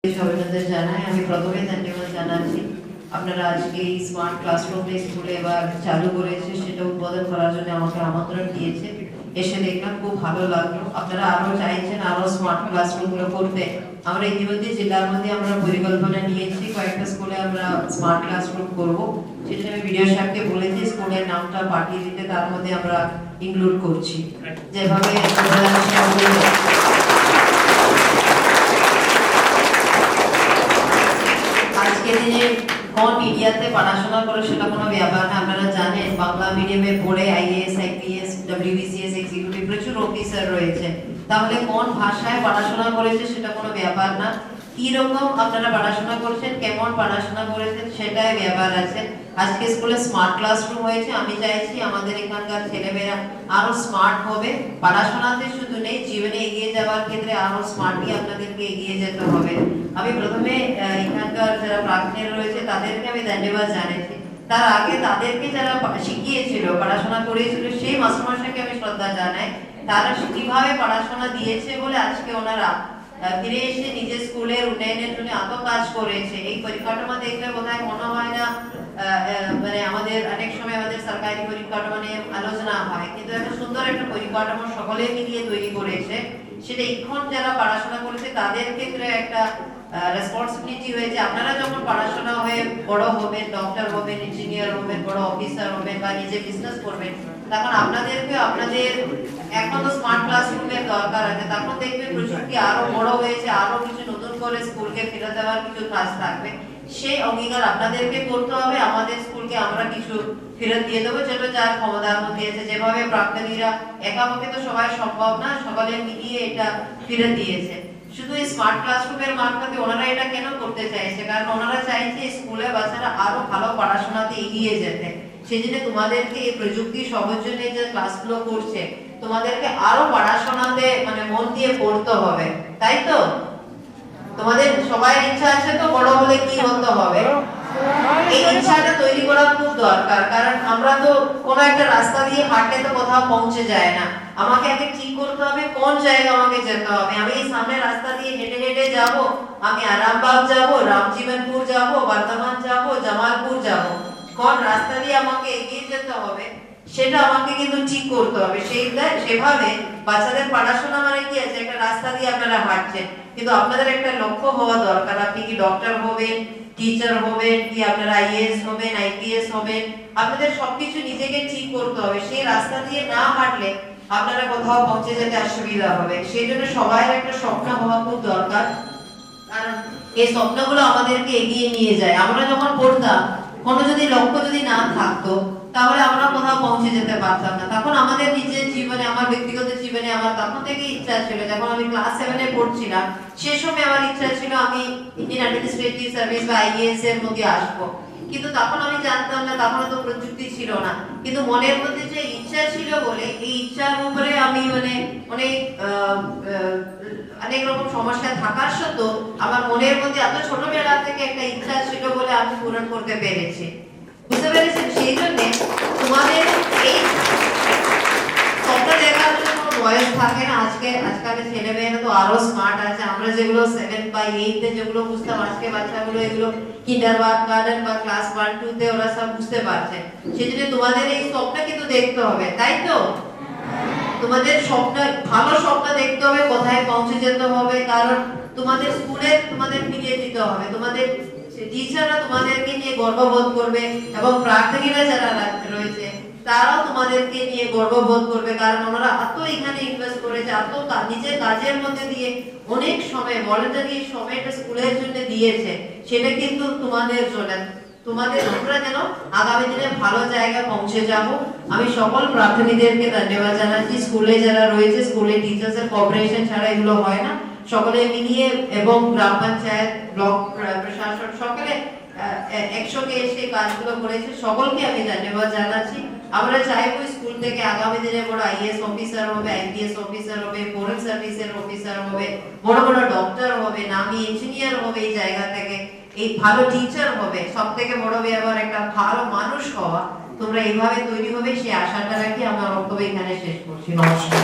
অভিনন্দন জানাই। আমি প্রথমে ধন্যবাদ জানাচ্ছি আপনারা আজকে এই স্মার্ট ক্লাসরুম স্কুলে এবার চালু করেছে, সেটা উদ্বোধন করার জন্য আমাকে আমন্ত্রণ দিয়েছে। এসে দেখলাম, খুব ভালো লাগলো। আপনারা আরো চাইছেন আরো স্মার্ট ক্লাসরুম গুলো করতে। আমরা ইতিমধ্যে জেলার মধ্যে আমরা পরিকল্পনা নিয়েছি, কয়েকটা স্কুলে আমরা স্মার্ট ক্লাসরুম করব। সেটা আমি ভিডিও সাহেবকে বলেছি স্কুলের নামটা পাঠিয়ে দিতে, তার মধ্যে আমরা ইনক্লুড করছি। যেভাবে আজকে দিনে কোন মিডিয়াতে পড়াশোনা করে সেটা কোনো ব্যাপার না। আপনারা জানেন বাংলা মিডিয়ামে পড়ে আইএএস, আইপিএস, ডব্লিউবিসিএস এক্সিকিউটিভ প্রচুর অফিসার রয়েছে। তাহলে কোন ভাষায় পড়াশোনা করেছে সেটা কোনো ব্যাপার না। কি রকম আপনারা পড়াশোনা করছেন, কেমন পড়াশোনা করেছেন সেটাই ব্যাপার আছে। আজকে স্কুলে স্মার্ট ক্লাসরুম হয়েছে। আমি চাইছি আমাদের এখানকার ছেলেমেয়েরা আরো স্মার্ট হবে। পড়াশোনাতে শুধু নেই, জীবনে এগিয়ে যাওয়ার ক্ষেত্রে আরো স্মার্টলি আপনাদেরকে এগিয়ে যেতে হবে। আমি প্রথমে এখানকার যারা প্রাক্তনীরা রয়েছে তাদেরকে আমি ধন্যবাদ জানাচ্ছি। তার আগে তাদেরকে যারা শিখিয়েছিল, পড়াশোনা করিয়েছিল, সেই মাস্টারমশাইকে আমি শ্রদ্ধা জানাই। তারা কিভাবে পড়াশোনা দিয়েছে বলে আজকে ওনারা ফিরে এসে নিজের স্কুলের উন্নয়নের জন্য এত কাজ করেছে। এই পরিকাঠামো দেখলে বোধহয় মনে হয় না, মানে আমাদের অনেক সময় আমাদের সরকারি পরিকাঠামো নিয়ে আলোচনা হয়, কিন্তু এত সুন্দর একটা পরিকাঠামো সকলে মিলিয়ে তৈরি করেছে। সেটা এখন যারা পড়াশোনা করেছে তাদের ক্ষেত্রে একটা রেসপন্সিবিলিটি হয়েছে। আপনারা যখন পড়াশোনা হয়ে বড় হবেন, ডক্টর হবেন, ইঞ্জিনিয়ার হবেন, বড় অফিসার হবেন বা নিজে বিজনেস করবেন, তখন আপনাদেরকে আপনাদের এখন তো স্মার্ট ক্লাসরুমের দরকার আছে। তখন দেখবেন প্রযুক্তি আরো বড় হয়েছে, আরো কিছু নতুন করে স্কুলকে ফেরত দেওয়ার কিছু কাজ থাকবে। সেই অঙ্গীকার আপনাদেরকে করতে হবে। আমাদের স্কুলকে আমরা কিছু ফেরত দিয়ে দেবো, যেটা যার ক্ষমতার মধ্যে আছে। যেভাবে প্রাক্তনীরা একাপক্ষে তো সবাই সম্ভব না, সকলে মিলিয়ে এটা ফেরত দিয়েছে। শুধু এই স্মার্ট ক্লাসরুমের মারফতে ওনারা এটা কেন করতে চাইছে? কারণ ওনারা চাইছে স্কুলে বাচ্চারা আরো ভালো পড়াশোনাতে এগিয়ে যেতে। সেজন্য তোমাদেরকে এই প্রযুক্তি সহজে যে ক্লাসগুলো করছে, তোমাদেরকে আরো পড়াশোনাতে মানে মন দিয়ে পড়তে হবে, তাই তো? তোমাদের সবাই ইচ্ছা আছে তো বড় হলে কি হতে হবে, এই ইচ্ছাটা তৈরি করা খুব দরকার। কারণ আমরা তো কোনো একটা রাস্তা দিয়ে হাঁটলে তো কোথাও পৌঁছে যায় না। আমাকে আগে ঠিক করতে হবে কোন জায়গা আমাকে যেতে হবে। আমি এই সামনে রাস্তা দিয়ে হেঁটে হেঁটে যাব, আমি আরামবাগ যাব, রামজীবনপুর যাব, বর্ধমান যাব, জামালপুর যাব, কোন রাস্তা দিয়ে আমাকে এগিয়ে যেতে হবে সেটা আমাকে কিন্তু ঠিক করতে হবে। সেভাবে বাচ্চাদের পড়াশোনা মানে কি আছে, একটা রাস্তা দিয়ে আপনারা হাঁটছেন, কিন্তু আপনাদের একটা লক্ষ্য হওয়া দরকার। আপনি কি ডক্টর হবেন, টিচার হবেন, কি আপনারা আইএএস হবেন, আইপিএস হবেন, আপনাদের সবকিছু নিজেকে ঠিক করতে হবে। সেই রাস্তা দিয়ে না হাঁটলে আপনারা কোথাও পৌঁছে যেতে অসুবিধা হবে। সেই জন্য সবার একটা স্বপ্ন হওয়া খুব দরকার, কারণ এই স্বপ্নগুলো আমাদেরকে এগিয়ে নিয়ে যায়। আমরা যখন পড়তাম, কোনো যদি লক্ষ্য যদি না থাকতো, তাহলে আমরা কোথাও পৌঁছে যেতে পারতাম না। তখন আমাদের নিজের জীবনে, আমার ব্যক্তিগত জীবনে আমার তখন থেকে ইচ্ছা ছিল, যখন আমি ক্লাস 7 এ পড়ছিলাম, সে সময় আমার ইচ্ছা ছিল আমি ইন্ডিয়ান অ্যাডমিনিস্ট্রেটিভ সার্ভিস বা আইএএস এর মধ্যে আসবো। কিন্তু তখন আমি জানতাম না, তখন তো প্রযুক্তি ছিল না। কিন্তু মনের মধ্যে যে ইচ্ছা ছিল বলে এই ইচ্ছার উপরে আমি মানে অনেক রকম সমস্যা থাকার সত্ত্বেও আমার মনের মধ্যে এত ছোটবেলা থেকে একটা ইচ্ছা ছিল বলে আমি পূরণ করতে পেরেছি। বুঝতে পেরেছেন? সেই জন্য তোমাদের এই স্বপ্ন দেখার জন্য কোনো বয়স থাকে না। আজকালের ছেলেমেয়েরা তো আরো স্মার্ট আছে। আমরা যেগুলো 7 বা 8 এ যেগুলো বুঝতাম, আজকে বাচ্চাগুলো এগুলো কিন্ডারগার্টেন বা ক্লাস 1 2 তে ওরা সব বুঝতে পারছে। সেজন্য তোমাদের এই স্বপ্ন কিন্তু দেখতে হবে, তাই তো? তোমাদের স্বপ্ন, ভালো স্বপ্ন দেখতে হবে, কোথায় পৌঁছে যেতে হবে। কারণ তোমাদের স্কুলে তোমাদের ফিরিয়ে দিতে হবে। তোমাদের টিচাররা তোমাদেরকে নিয়ে গর্ববোধ করবে, এবং প্রাক্তনীরা যারা রয়েছে তারাও তোমাদেরকে নিয়ে গর্ববোধ করবে। কারণ ওনারা এত এখানে ইনভেস্ট করেছে, এত নিজের কাজের মধ্যে দিয়ে অনেক সময়, ভলান্টারি সময়টা স্কুলের জন্য দিয়েছে। সেটা কিন্তু তোমাদের জন্য, তোমরা যেন আগামী দিনে ভালো জায়গায় পৌঁছে যাবো। আমি সকল প্রার্থনীদেরকে ধন্যবাদ জানাচ্ছি। স্কুলে যারা রয়েছে, স্কুলে টিচার্সের কোঅপারেশন ছাড়া এগুলো হয় না। সকলে মিলিয়ে এবং গ্রাম পঞ্চায়েত, ব্লক প্রশাসন সকলে একসঙ্গে এসে কাজগুলো করেছে। সকলকে আমি ধন্যবাদ জানাচ্ছি। আমরা চাইবো স্কুল থেকে আগামী দিনে বড় আইএএস অফিসার হবে, আইপিএস অফিসার হবে, ফরেন সার্ভিসের অফিসার হবে, বড় বড় ডক্টর হবে, নামি ইঞ্জিনিয়ার হবে, এই জায়গা থেকে এই ভালো টিচার হবে। সব থেকে বড় ব্যাপার একটা ভালো মানুষ হওয়া। তোমরা এইভাবে তৈরি হবে সেই আশাটা রাখি আমার বক্তব্য এখানে শেষ করছি। নমস্কার।